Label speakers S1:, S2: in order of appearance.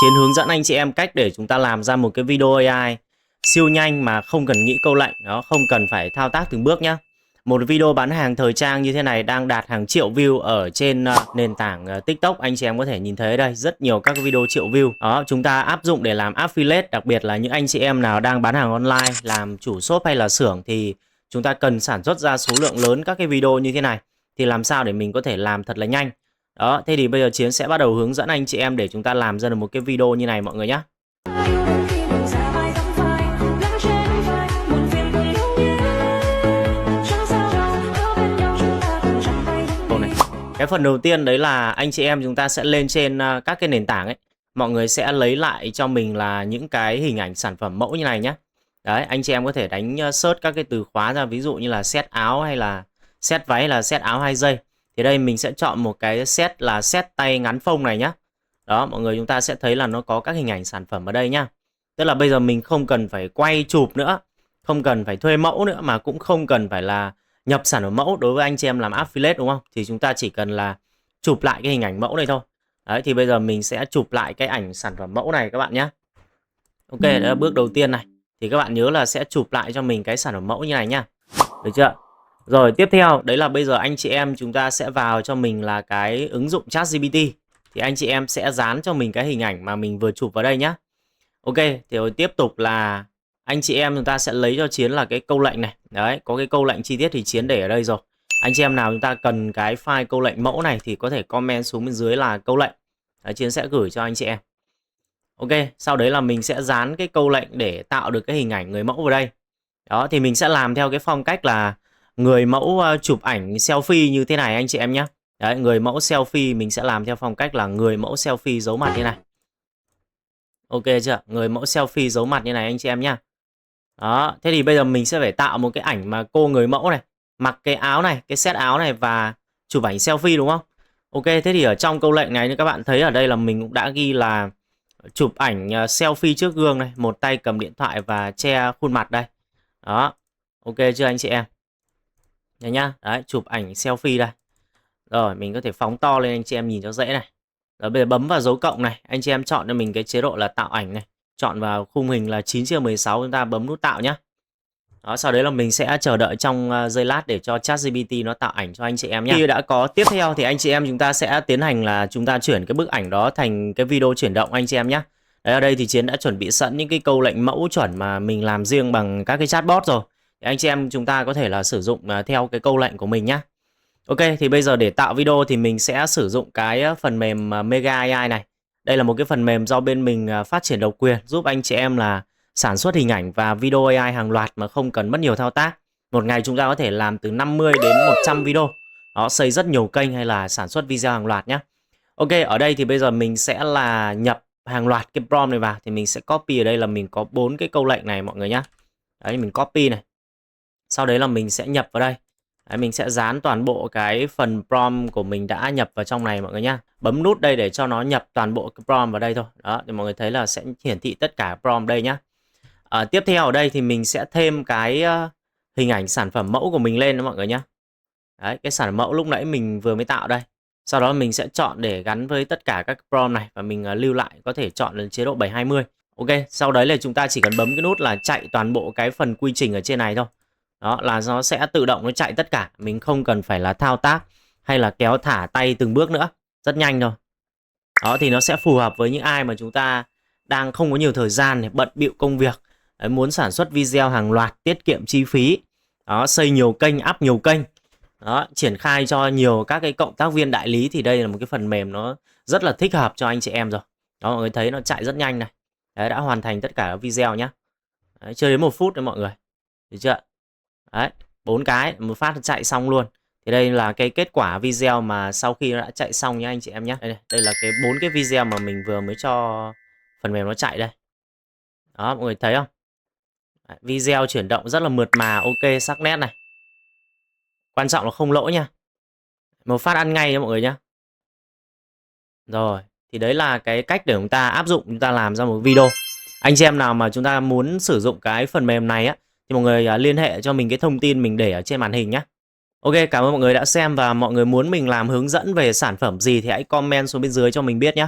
S1: Chiến hướng dẫn anh chị em cách để chúng ta làm ra một cái video AI siêu nhanh mà không cần nghĩ câu lệnh, nó không cần phải thao tác từng bước nhá. Một video bán hàng thời trang như thế này đang đạt hàng triệu view ở trên nền tảng TikTok. Anh chị em có thể nhìn thấy đây, rất nhiều các video triệu view. Đó, chúng ta áp dụng để làm affiliate, đặc biệt là những anh chị em nào đang bán hàng online, làm chủ shop hay là xưởng thì chúng ta cần sản xuất ra số lượng lớn các cái video như thế này. Thì làm sao để mình có thể làm thật là nhanh. Đó, thế thì bây giờ Chiến sẽ bắt đầu hướng dẫn anh chị em để chúng ta làm ra được một cái video như này mọi người nhé. Cái phần đầu tiên đấy là anh chị em chúng ta sẽ lên trên các cái nền tảng ấy. Mọi người sẽ lấy lại cho mình là những cái hình ảnh sản phẩm mẫu như này nhé. Đấy, anh chị em có thể đánh search các cái từ khóa ra, ví dụ như là set áo hay là set váy, là set áo 2 giây. Thì đây mình sẽ chọn một cái set là set tay ngắn phông này nhá. Đó, mọi người chúng ta sẽ thấy là nó có các hình ảnh sản phẩm ở đây nhá. Tức là bây giờ mình không cần phải quay chụp nữa, không cần phải thuê mẫu nữa, mà cũng không cần phải là nhập sản phẩm mẫu đối với anh chị em làm affiliate, đúng không? Thì chúng ta chỉ cần là chụp lại cái hình ảnh mẫu này thôi. Đấy, thì bây giờ mình sẽ chụp lại cái ảnh sản phẩm mẫu này các bạn nhé. Ok, đó là bước đầu tiên này. Thì các bạn nhớ là sẽ chụp lại cho mình cái sản phẩm mẫu như này nhá. Được chưa? Rồi tiếp theo, đấy là bây giờ anh chị em chúng ta sẽ vào cho mình là cái ứng dụng ChatGPT. Thì anh chị em sẽ dán cho mình cái hình ảnh mà mình vừa chụp vào đây nhá. Ok, thì rồi tiếp tục là anh chị em chúng ta sẽ lấy cho Chiến là cái câu lệnh này. Đấy, có cái câu lệnh chi tiết thì Chiến để ở đây rồi. Anh chị em nào chúng ta cần cái file câu lệnh mẫu này thì có thể comment xuống bên dưới là câu lệnh. Đấy, Chiến sẽ gửi cho anh chị em. Ok, sau đấy là mình sẽ dán cái câu lệnh để tạo được cái hình ảnh người mẫu vào đây. Đó, thì mình sẽ làm theo cái phong cách là người mẫu chụp ảnh selfie như thế này anh chị em nhé. Đấy, người mẫu selfie mình sẽ làm theo phong cách là người mẫu selfie giấu mặt như này. Ok chưa? Người mẫu selfie giấu mặt như này anh chị em nhá. Đó, thế thì bây giờ mình sẽ phải tạo một cái ảnh mà cô người mẫu này mặc cái áo này, cái set áo này và chụp ảnh selfie, đúng không? Ok, thế thì ở trong câu lệnh này như các bạn thấy ở đây là mình cũng đã ghi là chụp ảnh selfie trước gương này, một tay cầm điện thoại và che khuôn mặt đây. Đó. Ok chưa anh chị em? Đấy nhá. Đấy, chụp ảnh selfie đây. Rồi, mình có thể phóng to lên anh chị em nhìn cho dễ này. Rồi bây giờ bấm vào dấu cộng này, anh chị em chọn cho mình cái chế độ là tạo ảnh này. Chọn vào khung hình là 9:16, chúng ta bấm nút tạo nhá. Đó, sau đấy là mình sẽ chờ đợi trong giây lát để cho ChatGPT nó tạo ảnh cho anh chị em nhé. Khi đã có tiếp theo thì anh chị em chúng ta sẽ tiến hành là chúng ta chuyển cái bức ảnh đó thành cái video chuyển động anh chị em nhé. Đấy, ở đây thì Chiến đã chuẩn bị sẵn những cái câu lệnh mẫu chuẩn mà mình làm riêng bằng các cái chatbot rồi. Thì anh chị em chúng ta có thể là sử dụng theo cái câu lệnh của mình nhé. Ok, thì bây giờ để tạo video thì mình sẽ sử dụng cái phần mềm Mega AI này. Đây là một cái phần mềm do bên mình phát triển độc quyền, giúp anh chị em là sản xuất hình ảnh và video AI hàng loạt mà không cần mất nhiều thao tác. Một ngày chúng ta có thể làm từ 50 đến 100 video. Đó, xây rất nhiều kênh hay là sản xuất video hàng loạt nhé. Ok, ở đây thì bây giờ mình sẽ là nhập hàng loạt cái prompt này vào. Thì mình sẽ copy, ở đây là mình có 4 cái câu lệnh này mọi người nhé. Đấy, mình copy này. Sau đấy là mình sẽ nhập vào đây. Đấy, mình sẽ dán toàn bộ cái phần prompt của mình đã nhập vào trong này mọi người nhé. Bấm nút đây để cho nó nhập toàn bộ cái prompt vào đây thôi. Đó, thì mọi người thấy là sẽ hiển thị tất cả prompt đây nhé. Tiếp theo ở đây thì mình sẽ thêm cái hình ảnh sản phẩm mẫu của mình lên đó mọi người nhé. Đấy, cái sản phẩm mẫu lúc nãy mình vừa mới tạo đây. Sau đó mình sẽ chọn để gắn với tất cả các prompt này và mình lưu lại, có thể chọn lên chế độ 720. Ok, sau đấy là chúng ta chỉ cần bấm cái nút là chạy toàn bộ cái phần quy trình ở trên này thôi. Đó là nó sẽ tự động nó chạy tất cả, mình không cần phải là thao tác hay là kéo thả tay từng bước nữa, rất nhanh thôi. Đó thì nó sẽ phù hợp với những ai mà chúng ta đang không có nhiều thời gian để bận bịu công việc. Đấy, muốn sản xuất video hàng loạt, tiết kiệm chi phí. Đó, xây nhiều kênh, up nhiều kênh. Đó, triển khai cho nhiều các cái cộng tác viên đại lý thì đây là một cái phần mềm nó rất là thích hợp cho anh chị em rồi. Đó, mọi người thấy nó chạy rất nhanh này. Đấy, đã hoàn thành tất cả các video nhá. Đấy, chưa đến 1 phút đấy mọi người. Được chưa? Đấy, 4 cái một phát chạy xong luôn. Thì đây là cái kết quả video mà sau khi nó đã chạy xong nhá anh chị em nhé. Đây là cái 4 cái video mà mình vừa mới cho phần mềm nó chạy đây. Đó, mọi người thấy không? Đấy, video chuyển động rất là mượt mà, ok, sắc nét này. Quan trọng là không lỗi nha. Một phát ăn ngay nha mọi người nhé. Rồi, thì đấy là cái cách để chúng ta áp dụng, chúng ta làm ra một video. Anh chị em nào mà chúng ta muốn sử dụng cái phần mềm này á thì mọi người liên hệ cho mình cái thông tin mình để ở trên màn hình nhé. Ok, cảm ơn mọi người đã xem và mọi người muốn mình làm hướng dẫn về sản phẩm gì thì hãy comment xuống bên dưới cho mình biết nhé.